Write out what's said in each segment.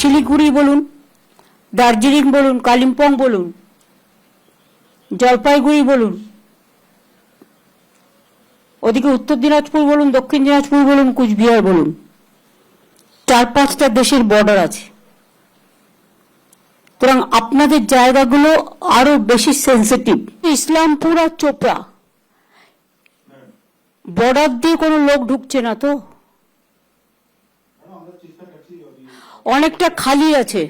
শিলিগুড়ি বলুন, দার্জিলিং বলুন, কালিম্পং বলুন, জলপাইগুড়ি বলুন, ওদিকে উত্তর দিনাজপুর বলুন, দক্ষিণ দিনাজপুর বলুন, কুচবিহার বলুন, 4-5টা দেশের বর্ডার আছে। সুতরাং আপনাদের জায়গাগুলো আরো বেশি সেন্সিটিভ। ইসলামপুর আর চোপড়া বর্ডার দিয়ে কোনো লোক ঢুকছে না তো, অনেকটা খালি আছে,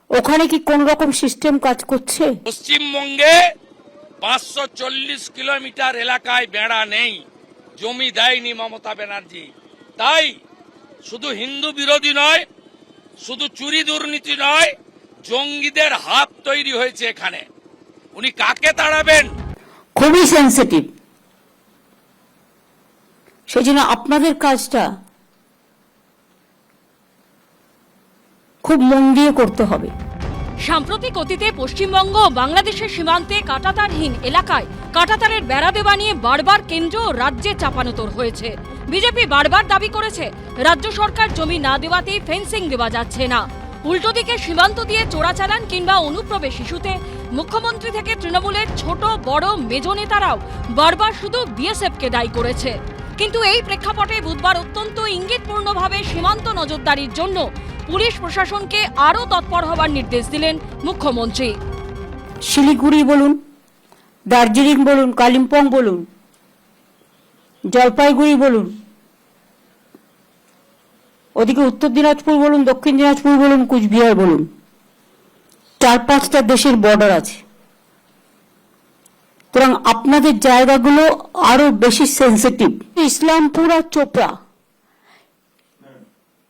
ওখানে কি কোন রকম সিস্টেম কাজ করছে? পশ্চিমবঙ্গে 540 কিলোমিটার এলাকায় বেড়া নেই, জমি দেয়নি মমতা ব্যানার্জি। তাই শুধু হিন্দু বিরোধী নয়, শুধু চুরি দুর্নীতি নয়, জঙ্গিদের হাব তৈরি হয়েছে এখানে। উনি কাকে তাড়াবেন? খুবই সেন্সিটিভ। সেই জন্য আপনাদের কাজটা খুব মন দিয়ে করতে হবে। সাম্প্রতিক অতীতে পশ্চিমবঙ্গ ও বাংলাদেশের সীমান্তে কাঁটাতারহীন এলাকায় কাঁটাতারের বেড়া দেওয়া নিয়ে বারবার কেন্দ্র ও রাজ্যে চাপানোতর হয়েছে। বিজেপি বারবার দাবি করেছে রাজ্য সরকার জমি না দেওয়াতেই ফেন্সিং দেওয়া যাচ্ছে না। উল্টো দিকে সীমান্ত দিয়ে চোরাচালান কিংবা অনুপ্রবেশ ইস্যুতে মুখ্যমন্ত্রী থেকে তৃণমূলের ছোট বড় মেজ নেতারাও বারবার শুধু বিএসএফকে দায়ী করেছে। কিন্তু এই প্রেক্ষাপটে বুধবার অত্যন্ত ইঙ্গিতপূর্ণভাবে সীমান্ত নজরদারির জন্য পুলিশ প্রশাসনকে আরও তৎপর হওয়ার নির্দেশ দিলেন মুখ্যমন্ত্রী। শিলিগুড়ি বলুন, দার্জিলিং বলুন, কালিম্পং বলুন, জলপাইগুড়ি বলুন, ওদিকে উত্তর দিনাজপুর বলুন, দক্ষিণ দিনাজপুর বলুন, কুচবিহার বলুন, 4-5টা দেশের বর্ডার আছে। সুতরাং আপনাদের জায়গাগুলো আরো বেশি সেন্সিটিভ। ইসলামপুর আর চোপড়া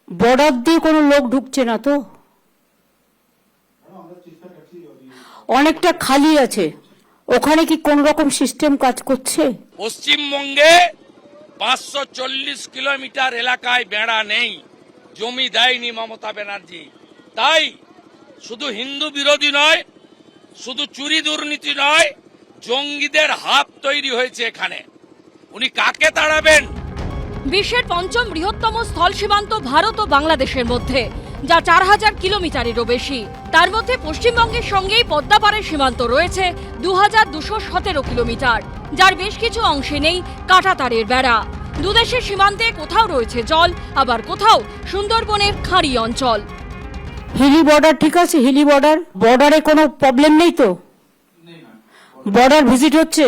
বর্ডার দিয়ে কোনো লোক ঢুকছে না তো, অনেকটা খালি আছে, ওখানে কি কোন রকম সিস্টেম কাজ করছে? পশ্চিমবঙ্গে 540 কিলোমিটার এলাকায় বেড়া নেই, জমি দেয়নি মমতা ব্যানার্জি। তাই শুধু হিন্দু বিরোধী নয়, শুধু চুরি দুর্নীতি নয়, জঙ্গিদের হাব তৈরি হয়েছে এখানে। উনি কাকে তাড়াবেন? বিশ্বের 5ম বৃহত্তম স্থল সীমান্ত ভারত ও বাংলাদেশের মধ্যে, যা 4000 কিলোমিটারেরও বেশি। তার মধ্যে পশ্চিমবঙ্গের সঙ্গেই পদ্মাপাড়ের সীমান্ত রয়েছে 2217 কিলোমিটার, যার বেশ কিছু অংশে নেই কাঁটাতারের বেড়া। দুদেশের সীমান্তে কোথাও রয়েছে জল, আবার কোথাও সুন্দরবনের খাঁড়ি অঞ্চল। হিলি বর্ডার ঠিক আছে, হিলি বর্ডার, বর্ডারে কোনো প্রবলেম নেই তো? বর্ডার ভিজিট হচ্ছে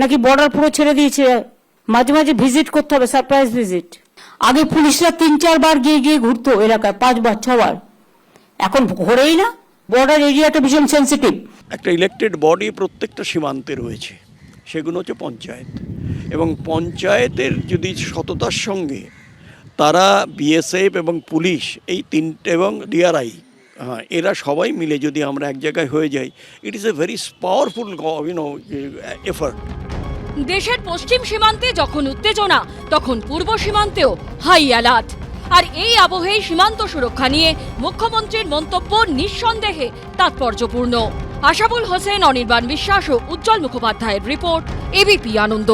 নাকি বর্ডার পুরো ছেড়ে দিয়েছে? মাঝে মাঝে ভিজিট করতে হবে, সারপ্রাইজ ভিজিট। আগে পুলিশরা 3-4 বার গিয়ে ঘুরতো এলাকায়, 5 বার 6 বার, এখন ঘোরেই না। বর্ডার এরিয়াটা ভীষণ সেন্সিটিভ। একটা ইলেক্টেড বডি প্রত্যেকটা সীমান্তে রয়েছে, সেগুলো হচ্ছে পঞ্চায়েত, এবং পঞ্চায়েতের যদি সততার সঙ্গে তারা বিএসএফ এবং পুলিশ এই তিনটে এবং ডিআরআই এরা সবাই মিলে যদি আমরা এক জায়গায় হয়ে যাই, it is a very powerful effort. দেশের পশ্চিম সীমান্তে যখন উত্তেজনা, তখন পূর্ব সীমান্তেও হাই অ্যালার্ট। আর এই আবহেই সীমান্ত সুরক্ষা নিয়ে মুখ্যমন্ত্রীর মন্তব্য নিঃসন্দেহে তাৎপর্যপূর্ণ। আশাবুল হোসেন, অনির্বাণ বিশ্বাস ও উজ্জ্বল মুখোপাধ্যায়ের রিপোর্ট, এবিপি আনন্দ।